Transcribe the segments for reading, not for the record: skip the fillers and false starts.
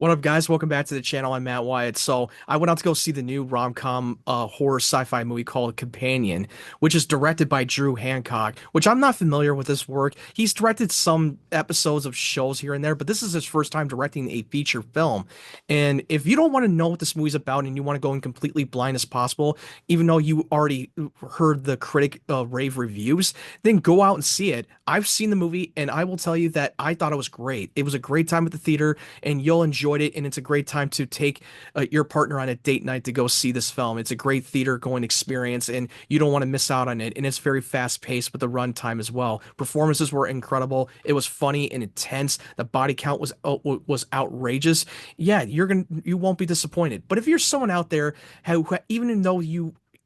What up, guys? Welcome back to the channel. I'm Matt Wyatt. So I went out to go see the new rom-com horror sci-fi movie called Companion, which is directed by Drew Hancock, which I'm not familiar with this work. He's directed some episodes of shows here and there, but this is his first time directing a feature film. And if you don't want to know what this movie's about and you want to go in completely blind as possible, even though you already heard the critic rave reviews, then go out and see it. I've seen the movie and I will tell you that I thought it was great. It was a great time at the theater and you'll enjoy it, and it's a great time to take your partner on a date night to go see this film. It's a great theater going experience, and you don't want to miss out on it. And it's very fast paced with the runtime as well. Performances were incredible. It was funny and intense. The body count was outrageous. Yeah, you won't be disappointed. But if you're someone out there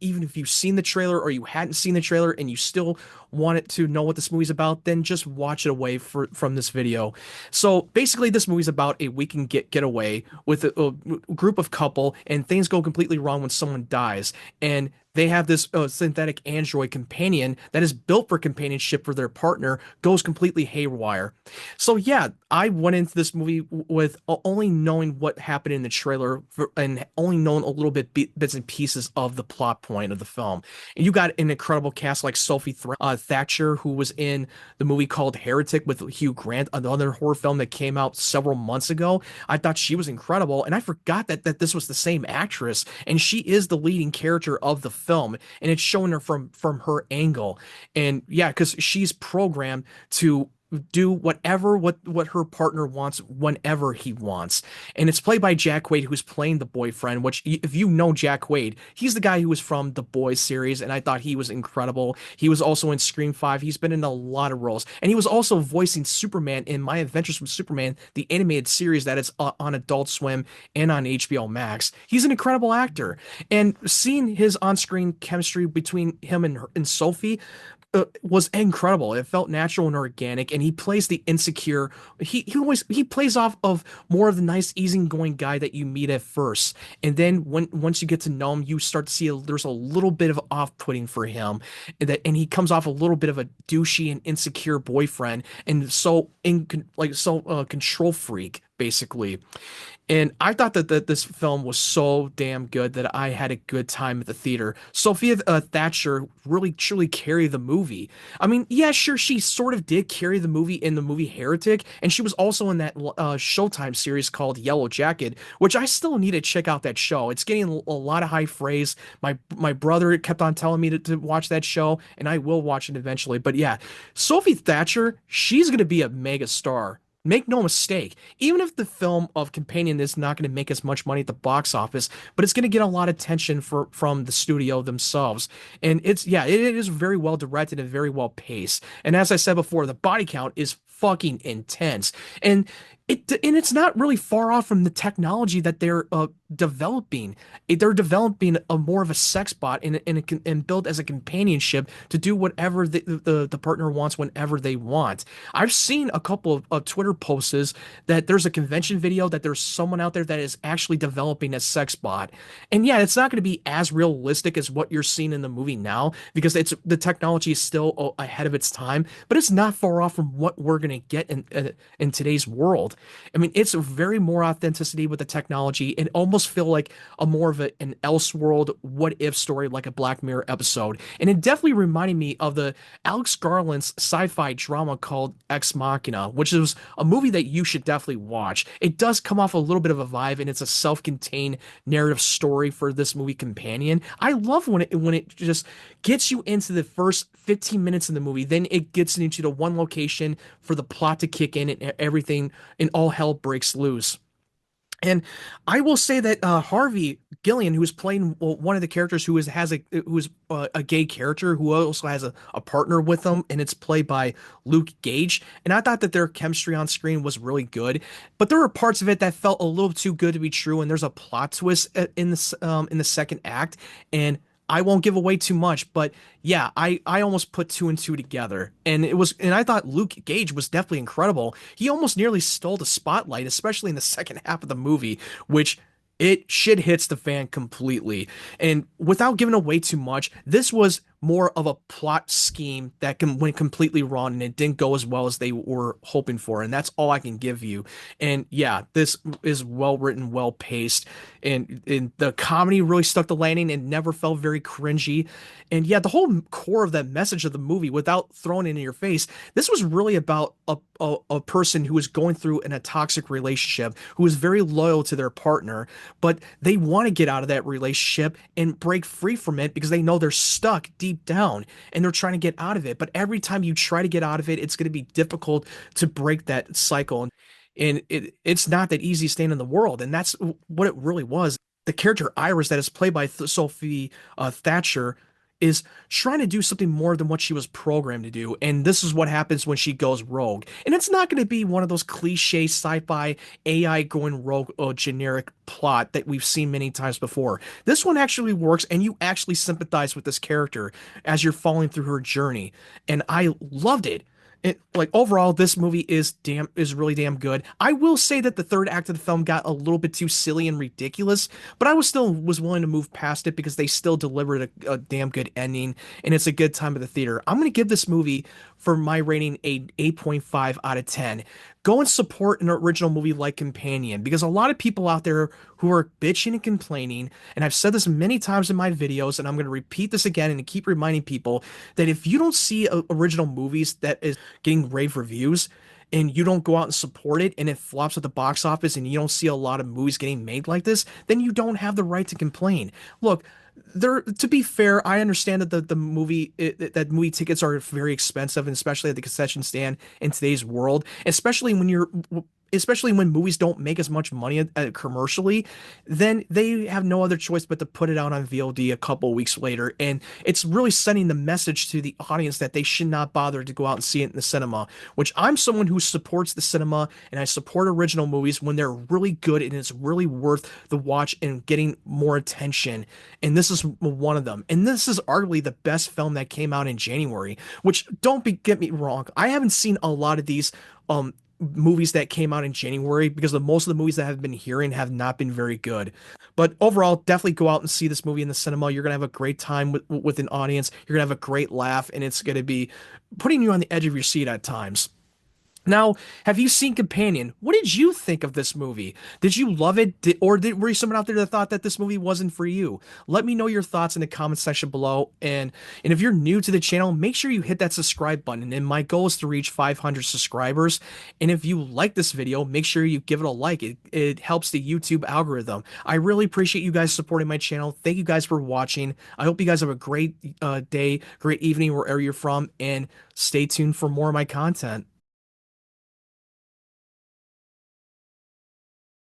even if you've seen the trailer or you hadn't seen the trailer and you still wanted to know what this movie's about, then just watch it away from this video. So basically, this movie's about a weekend getaway with a group of couple, and things go completely wrong when someone dies. And they have this synthetic android companion that is built for companionship for their partner, goes completely haywire. So yeah, I went into this movie with only knowing what happened in the trailer and only knowing a little bits and pieces of the plot point of the film. And you got an incredible cast like Sophie Thatcher, who was in the movie called Heretic with Hugh Grant, another horror film that came out several months ago. I thought she was incredible, and I forgot that this was the same actress, and she is the leading character of the film, and it's showing her from her angle. And yeah, because she's programmed to do what her partner wants whenever he wants. And it's played by Jack Quaid, who's playing the boyfriend, which if you know Jack Quaid, he's the guy who was from the Boys series, and I thought he was incredible. He was also in Scream 5. He's been in a lot of roles, and he was also voicing Superman in My Adventures with Superman, the animated series that is on Adult Swim and on HBO Max. He's an incredible actor, and seeing his on-screen chemistry between him and Sophie was incredible. It felt natural and organic, and he plays the insecure. He plays off of more of the nice, easygoing guy that you meet at first, and then once you get to know him, you start to see there's a little bit of off-putting for him, and he comes off a little bit of a douchey and insecure boyfriend, and control freak basically. And I thought that this film was so damn good that I had a good time at the theater. Sophia Thatcher really truly carried the movie. I mean, yeah, sure, she sort of did carry the movie in the movie Heretic, and she was also in that Showtime series called Yellow Jacket, which I still need to check out that show. It's getting a lot of high praise. My brother kept on telling me to watch that show, and I will watch it eventually. But yeah, Sophie Thatcher, she's gonna be a mega star. Make no mistake, even if the film of Companion is not going to make as much money at the box office, but it's going to get a lot of attention from the studio themselves. And it is very well directed and very well paced. And as I said before, the body count is fucking intense. And it's not really far off from the technology that they're developing. They're developing a more of a sex bot and built as a companionship to do whatever the partner wants whenever they want. I've seen a couple of Twitter posts that there's a convention video that there's someone out there that is actually developing a sex bot. And yeah, it's not going to be as realistic as what you're seeing in the movie now because the technology is still ahead of its time, but it's not far off from what we're going to get in today's world. I mean, it's very more authenticity with the technology and almost feel like a more of an Elseworld what if story, like a Black Mirror episode. And it definitely reminded me of the Alex Garland's sci-fi drama called Ex Machina, which is a movie that you should definitely watch. It does come off a little bit of a vibe, and it's a self-contained narrative story for this movie Companion. I love when it just gets you into the first 15 minutes in the movie, then it gets into the one location for the plot to kick in and everything, and all hell breaks loose. And I will say that Harvey Guillén, who's playing one of the characters who's a gay character who also has a partner with him, and it's played by Gage. And I thought that their chemistry on screen was really good, but there were parts of it that felt a little too good to be true. And there's a plot twist in the second act, and I won't give away too much, but yeah, I almost put two and two together, and I thought Gage was definitely incredible. He almost nearly stole the spotlight, especially in the second half of the movie, which it shit hits the fan completely. And without giving away too much, this was more of a plot scheme that went completely wrong and it didn't go as well as they were hoping for. And that's all I can give you. And yeah, this is well written, well paced, and the comedy really stuck the landing and never felt very cringy. And yeah, the whole core of that message of the movie, without throwing it in your face, this was really about a person who is going through a toxic relationship, who is very loyal to their partner, but they want to get out of that relationship and break free from it because they know they're stuck deep down and they're trying to get out of it. But every time you try to get out of it, it's going to be difficult to break that cycle. And it's not that easy staying in the world. And that's what it really was. The character Iris, that is played by Sophie Thatcher, is trying to do something more than what she was programmed to do. And this is what happens when she goes rogue. And it's not going to be one of those cliche sci-fi AI going rogue generic plot that we've seen many times before. This one actually works, and you actually sympathize with this character as you're following through her journey. And I loved it. Like overall, this movie is really damn good. I will say that the third act of the film got a little bit too silly and ridiculous, but I was willing to move past it because they still delivered a damn good ending, and it's a good time at the theater. I'm gonna give this movie, for my rating, a 8.5 out of 10. Go and support an original movie like Companion, because a lot of people out there who are bitching and complaining, and I've said this many times in my videos, and I'm going to repeat this again and keep reminding people that if you don't see original movies that is getting rave reviews, and you don't go out and support it, and it flops at the box office, and you don't see a lot of movies getting made like this, then you don't have the right to complain. Look, there, to be fair, I understand that that movie tickets are very expensive, and especially at the concession stand in today's world, especially when movies don't make as much money commercially, then they have no other choice but to put it out on VOD a couple weeks later. And it's really sending the message to the audience that they should not bother to go out and see it in the cinema, which I'm someone who supports the cinema, and I support original movies when they're really good and it's really worth the watch and getting more attention. And this is one of them. And this is arguably the best film that came out in January, which get me wrong. I haven't seen a lot of these, movies that came out in January, because most of the movies that I've been hearing have not been very good. But overall, definitely go out and see this movie in the cinema. You're gonna have a great time with an audience. You're gonna have a great laugh, and it's gonna be putting you on the edge of your seat at times. Now, have you seen Companion? What did you think of this movie? Did you love it? Were you someone out there that thought that this movie wasn't for you? Let me know your thoughts in the comment section below. And if you're new to the channel, make sure you hit that subscribe button. And my goal is to reach 500 subscribers. And if you like this video, make sure you give it a like. It helps the YouTube algorithm. I really appreciate you guys supporting my channel. Thank you guys for watching. I hope you guys have a great day, great evening, wherever you're from. And stay tuned for more of my content.